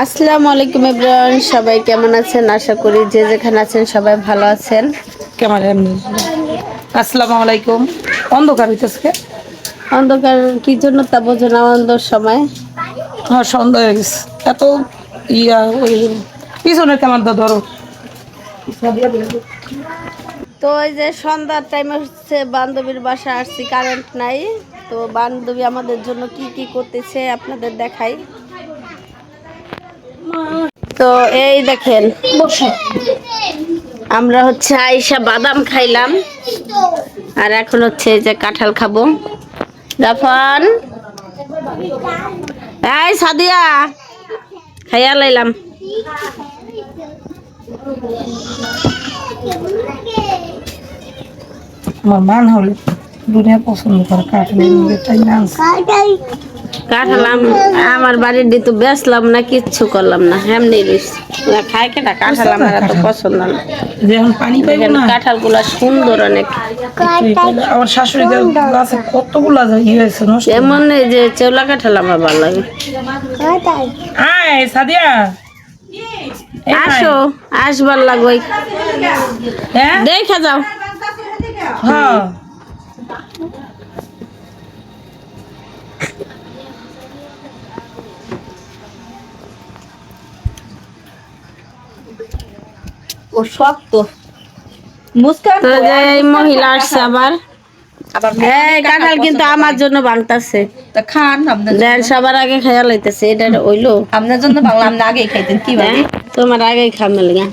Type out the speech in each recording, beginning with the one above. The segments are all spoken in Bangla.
আসসালামু আলাইকুম এভরিওয়ান, সবাই কেমন আছেন? আশা করি যে যেখানে আছেন সবাই ভালো আছেন। কেমন আসসালামু আলাইকুম। অন্ধকার হইতেছে। অন্ধকার কি জন্য তা বোঝো না, অন্ধর সময়। হ্যাঁ, সন্ধ্যা হয়ে গেছে। এত ওই পিছনের ক্যামেরাটা ধরো। তো ওই যে সন্ধ্যার টাইমে হচ্ছে বান্ধবীর বাসা আসছি, কারেন্ট নাই। তো বান্ধবী আমাদের জন্য কি কি করতেছে আপনাদের দেখাই। তো এই দেখেন, আমরা হচ্ছে আইসা বাদাম খাইলাম, আর এখন হচ্ছে এই যে কাঁঠাল খাবো। জাফান, এই সাদিয়া, খাইয়া লাইলাম। আমার মান হলে দুনিয়া পছন্দ করে কাঁঠাল আমার বাড়ির দিয়ে তো বেচলাম না, কিচ্ছু করলাম না, এমনি খাই কেটা কাঁঠাল আমার এত পছন্দ না। যখন পানি পাইবো না, কাঁঠাল গুলা সুন্দর অনেক। আমার শাশুড়ি গাছে কতগুলা হয়েছে নষ্ট। এমন এই যে চেওলা কাঁঠাল আমার ভালো লাগে। আয় সাদিয়া, আসো, আসবার লাগবে, হ্যাঁ দেখা যাও। হ্যাঁ ও শক্ত মুস্কান। তো যে এই মহিলা আসছে আবার, এই কাঁঠাল কিন্তু আমার জন্য বানতাছে। তা খান আপনার দেন সবার আগে খেয়াল হইতেছে, এটা হইলো আপনার জন্য বাংলা আপনি আগেই খাইতেন কি ভাবে তোমার আগেই খামে লাগা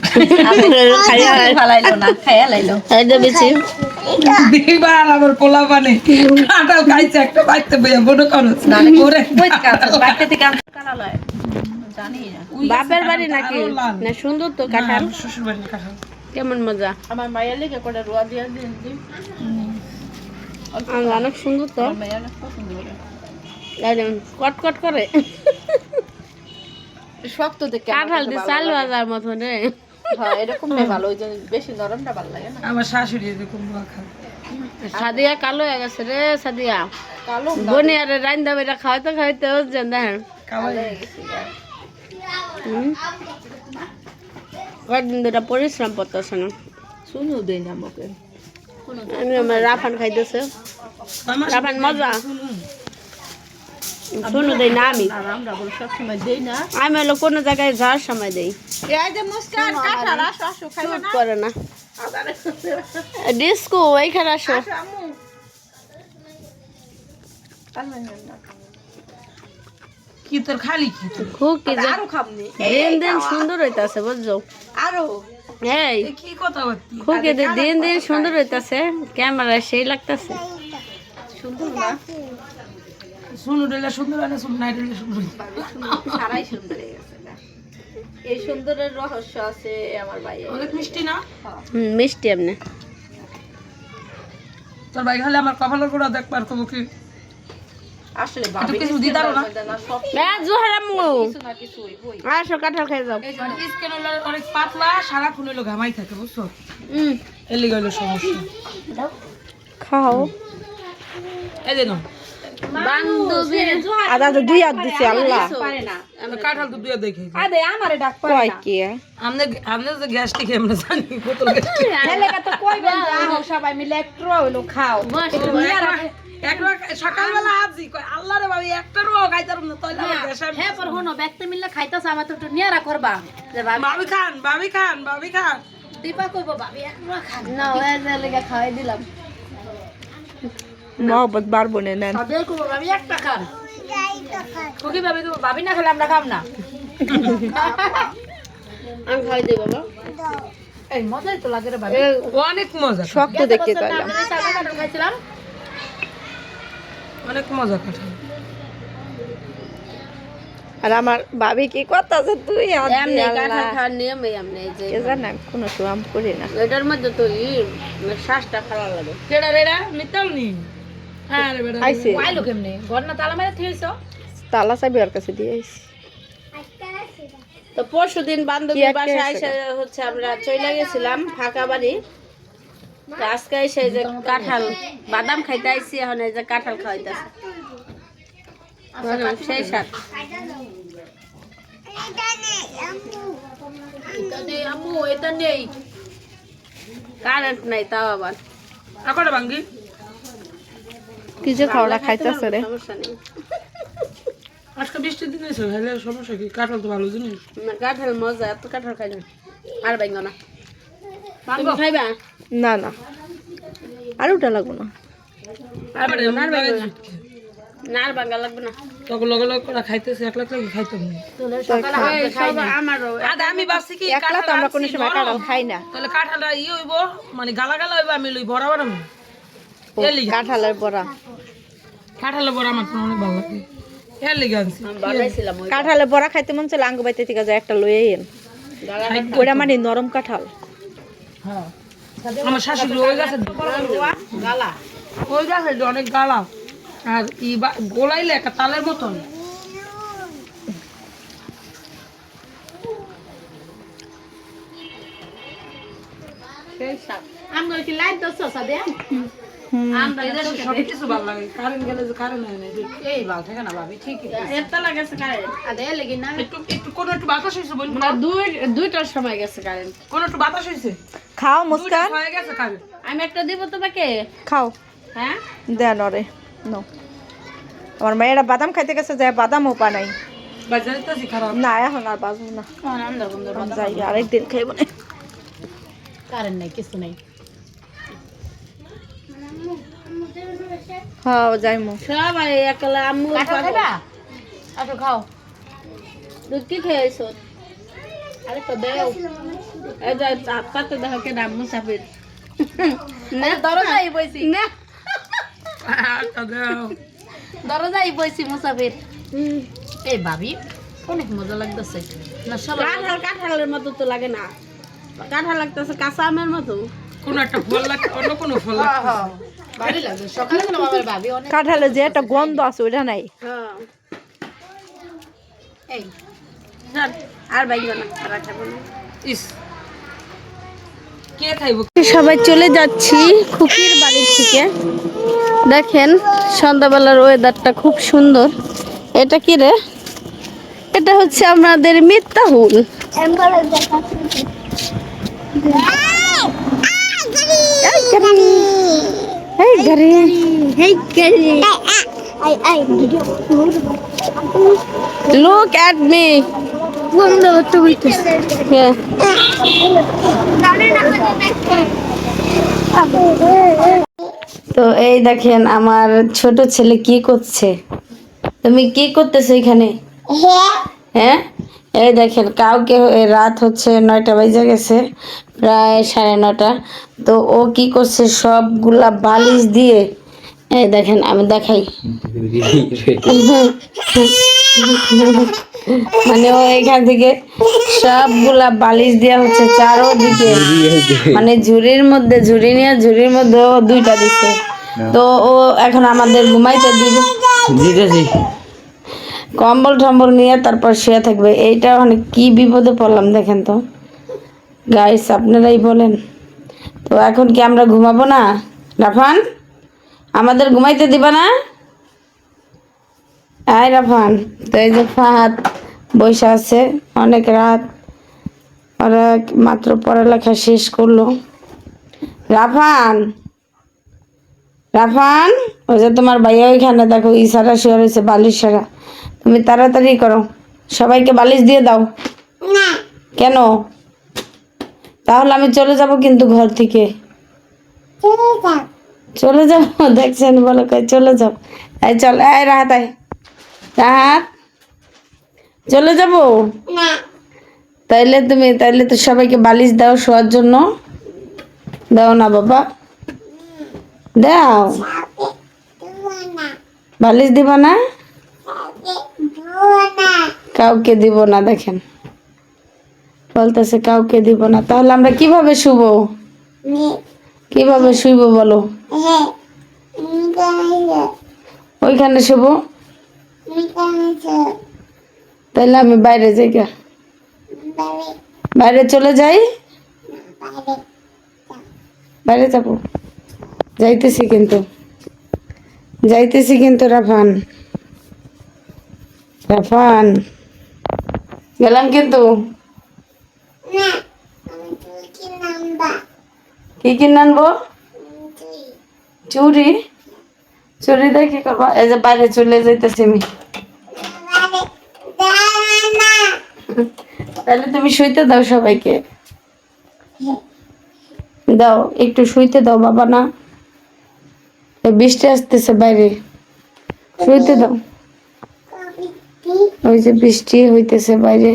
খাইয়া ফালাইলো না খাইয়া লাইলো এটা বেশি দিবার আমার পোলা মানে কাঁঠাল খাইছে একটা বাইতে বইয়া বড় করছ না করে কই কাঁঠাল বাইতে থেকে কাঁঠাল লয় জানি না বাপের বাড়ি নাকি না? সুন্দর তো কাঁঠাল, শ্বশুর বাড়ির কাঁঠাল কেমন মজা। আমার মায়ের লেগে করে রুয়া দিয়া দিন দিন অনেক সুন্দর তো, মায়ের অনেক পছন্দ করে কট কট করে। শক্ত দেখে কাঁঠাল দিয়ে চালু হাজার মতন রে। হ্যাঁ এরকম ভালো ওই যে বেশি নরমটা ভালো লাগে না আমার শাশুড়ি এরকম খায়। সাদিয়া কালো হয়ে গেছে রে, সাদিয়া কালো বনি আরে রান্দা বেটা খাওয়াইতে খাওয়াইতে হচ্ছে না। কয়েকদিন ধরে পরিশ্রম করতেছে না। শুনো দেই না আমাকে আমি আমার রাফান খাইতেছে, রাফান মজা শুনু দেই না আমি। আমরা বল সব সময় দেই না আমি হলো কোনো জায়গায় যাওয়ার সময় দেই, এই যে মুস্কান কাঁঠাল আসো আসো খাইবা না করে না। ডিস্কো এইখানে আসো। আম্মু কি তোর খালি কি খুব কি যে আরো খামনি দিন দিন সুন্দর হইতাছে বুঝছো। আরো এই কি কথা বলতি খুব কি দিন দিন সুন্দর হইতাছে, ক্যামেরায় সেই লাগতাছে। সুন্দর না শুনু দিলে সুন্দর হয় না, শুনু নাই দিলে সুন্দর। সারাই সুন্দর হয়ে গেছে না। এই সুন্দরের রহস্য আছে আমার ভাইয়ের অনেক মিষ্টি না? মিষ্টি এমনি। তোর ভাই খালে আমার কপালের গোড়া দেখবার কব কি আসলে ভাবি কিছু দিদারো না? সব জোহার আম্মু, কিছু না কিছুই বই আসো কাঁঠাল খেয়ে যাও। স্কিন হলো অনেক পাতলা, সারাক্ষণ হলো ঘামাই থাকে বুঝছো, এর লিগে হলো সমস্যা। খাও এই যে নাও, বান্ধবীর আদা তো দুই হাত দিছে আল্লাহ। পারে না কাঁঠাল তো দুইয়া দেখে আদে আমারে ডাক পারে কয় না কি আমনে আমনে যে গ্যাস্ট্রিক আমরা জানি, বোতল গ্যাস্ট্রিক হেলেকা তো কইবেন যাও সবাই মিলে একটু হইলো খাও সকালবেলা আজি কই আল্লাহ রে বাবা একটা রো খাইতারম না তাইলে আমার গ্যাস আমি হ্যাঁ পর হনো ব্যক্তি মিলে খাইতাছ আমার তো একটু নিয়ারা করবা যে ভাবি ভাবি খান ভাবি খান ভাবি খান দীপা কইবো ভাবি একটু খান না ওই যে লেগে খাওয়াই দিলাম। মহব্বত বাড়বো না নেন সবাই কইবো ভাবি একটা খান খুকি ভাবি কইবো ভাবি না খেলে আমরা খাম না আমি খাওয়াই দিই বাবা। এই মজাই তো লাগে রে ভাবি অনেক মজা, শক্ত দেখতে পাইলাম। আমরা চাকা কাটন খাইছিলাম অনেক মজা কাঁঠাল। আর আমার ভাবি কি কথা আছে, তুই এমনি কাঁঠাল আল্লাহ। খাওয়ার নিয়মে এমনি এই যে জানা কোনো সুয়াম করি না এটার মধ্যে তো শ্বাসটা খাওয়া লাগে। কেডা রেডা মিতাল নি হ্যাঁ রে বেটা আইছে আইলো কেমনে ঘর না তালা মেরে থইছো তালা চাবি ওর কাছে দিয়ে আইছি। তো পরশুদিন বান্ধবী বাসায় এসে হচ্ছে আমরা চলে গেছিলাম ফাঁকা বাড়ি। তো আজকে এসে যে কাঁঠাল বাদাম খাইতে আইছি, এখন এই যে কাঁঠাল খাওয়াইতেছে সেই সাথে এটা নেই আম্মু, এটা নেই। কারেন্ট নাই তাও আবার এখন ভাঙ্গি কি যে খাওয়া খাইতেছে রে। সমস্যা নেই। আজকে বৃষ্টির দিন এসে হেলে সমস্যা কি? কাঁঠাল তো ভালো জিনিস। না, কাঁঠাল মজা, এত কাঁঠাল খাই না। আর বাইঙ্গ না, তুমি খাইবা? না না, আর ওটা লাগবো না। আর বাইঙ্গ না, আর বাইঙ্গ না। না, আর বাঙ্গা লাগবে না। তখন লগে লগে করে খাইতেছে, একলা একলা খাইতাম না। এই সব আমারও। আদা আমি ভাবছি কি একলা তো আমরা কোনো সময় কাঁঠাল খাই না। তাহলে কাঁঠালটা ইয়ে হইব, মানে গালা গালা হইব, আমি লই বরাবর আমি কাঁঠালের বড়া, কাঁঠালের বড়া আমার তো অনেক ভালো লাগে, এর লিগে আনছি। আমি বানাইছিলাম ওই কাঁঠালের বড়া খাইতে মন চাইলে আঙ্গু বাইতে থেকে যায় একটা লয়ে এন। গালা ওইটা মানে নরম কাঁঠাল। হ্যাঁ আমার শাশুড়ি ওই গাছে গালা। ওই গাছে অনেক গালা, আর গোলাইলে একটা তালের মতন। সেই সাপ। আমরা কি লাইট দছ সাদে? আমরা এই যে সব কিছু ভালো লাগে, কারেন্ট গেলে যে কারেন্ট হয় না, এই ভালো থাকে না ভাবি, ঠিকই এত লাগাছে কারেন্ট। আদে লাগি না। একটু একটু কোনো একটু বাতাস হয়েছে বলবো, না, দুইটার সময় গেছে কারেন্ট। কোনো একটু বাতাস হয়েছে, খাও মুস্কান, হয়ে গেছে কারেন্ট। আমি একটা দিব তোমাকে। খাও হ্যাঁ, দেন ওরে নো। আমার মেয়েরা বাদাম খাইতে গেছে, যায় বাদামও পা নাই। বাজারে তো খারাপ না এখন আর বাজবো না, আন্দর বন্ধর যাই আরেকদিন খাইব না। কারেন্ট নাই, কিছু নাই। হ্যাঁ যাইমু। সবাই একলা আম্মু আচ্ছা খাও। দুধ কি খেয়েছো? আরে তো দেও। এই যে পাতে দেখো কে নাম মুসাফির। না দরজাই বইছি। না দরজাই বইছি মুসাফির। এই ভাবি অনেক মজা লাগতেছে। না সবাই কাঁঠালের মতো তো লাগে না, কাঁঠাল লাগতেছে কাঁচা আমের মতো। কোনো একটা ফল লাগে, অন্য কোনো ফল লাগে, ভালো লাগে। সকালে খেলাম আমার ভাবি অনেক। কাঁঠালে যে একটা গন্ধ আছে ওইটা নাই। হ্যাঁ, এই আর বাইক না আর খাবো না। ইস কে খাইব? সবাই চলে যাচ্ছি খুকির বাড়ি থেকে। দেখেন সন্ধ্যাবেলার ওয়েদারটা খুব সুন্দর। এটা কি রে? এটা হচ্ছে আমাদের মিত্তাহুল। Look at me. Yeah. তো এই দেখেন আমার ছোট ছেলে কি করছে। তুমি কি করতেছো এখানে? হ্যাঁ, এই দেখেন কাউকে রাত হচ্ছে 9টা বেজে গেছে, প্রায় 9:30। তো ও কি করছে, সবগুলা বালিশ দিয়ে, এই দেখেন আমি দেখাই, মানে ও এখান থেকে সবগুলা বালিশ দেওয়া হচ্ছে চারোদিকে, মানে ঝুড়ির মধ্যে ও 2টা দিচ্ছে। তো ও এখন আমাদের ঘুমাইতে দিবে, কম্বল টম্বল নিয়ে তারপর শুয়ে থাকবে। এইটা মানে কি বিপদে পড়লাম দেখেন তো গাইস, আপনারাই বলেন। তো এখন কি আমরা ঘুমাবো না? রাফান আমাদের ঘুমাইতে দিবা না? আয় রাফান। তো এই যে ফাহাদ বসে আছে, অনেক রাত, ওরা মাত্র পড়ালেখা শেষ করলো। রাফান ওই যে তোমার ভাইয়া ওইখানে দেখো ইশারা শুয়ে রয়েছে, বালিশ সারা। তুমি তাড়াতাড়ি করো, সবাইকে বালিশ দিয়ে দাও। কেন? তাহলে আমি চলে যাব কিন্তু ঘর থেকে। চলে যাও, দেখছেন বলো কই চলে যাও। এই চল, এই রাহাত চলে যাব। তাইলে তো সবাইকে বালিশ দাও শোয়ার জন্য। দাও না বাবা, দাও। বালিশ দিবা না? কাউকে দিব না, দেখেন বলতেছে কাউকে দিব না। তাহলে আমরা কিভাবে শুবো? কিভাবে শুইব বলো? ওইখানে শুবো? তাহলে আমি বাইরে যাই, বাইরে চলে যাই, বাইরে যাবো। যাইতেছি কিন্তু রাফান গেলাম কিন্তু। কি কিনে আনবো? চুড়ি? চুড়ি দিয়ে কি করবো? এই যে বাইরে চলে যাইতেছি আমি। তাহলে তুমি শুইতে দাও সবাইকে, দাও একটু শুইতে দাও বাবা। না, এই বৃষ্টি আসতেছে বাইরে, শুইতে দাও। ওই যে বৃষ্টি হইতেছে বাইরে,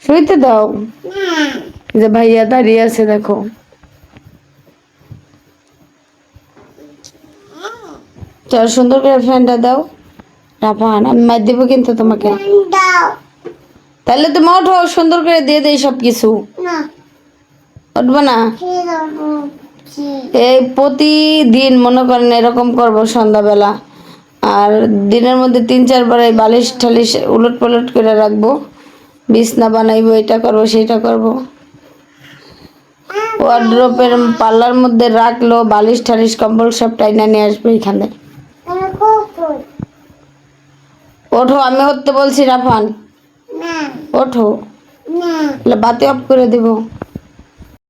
শুইতে দাও। যে ভাইয়া দাঁড়িয়ে আছে দেখো। চল সুন্দর করে ফ্যানটা দাও রাফান, আমি মার দেবো কিন্তু তোমাকে। তাহলে তুমি ওঠো, সুন্দর করে দিয়ে দেই সবকিছু। উঠবো না? এই প্রতিদিন মনে করেন এরকম করবো সন্ধ্যাবেলা, আর দিনের মধ্যে 3-4 বার এই বালিশ ঠালিশ উলট পালট করে রাখবো, বিছনা বানাইবো, এটা করবো সেটা করবো। ওয়ার্ড্রোপের পাল্লার মধ্যে রাখলো বালিশ ঠালিশ কম্বল সব টাইনা নিয়ে আসবো এখানে। ওঠো, আমি উঠতে বলছি রাফান, ওঠো, বাতি অফ করে দিব।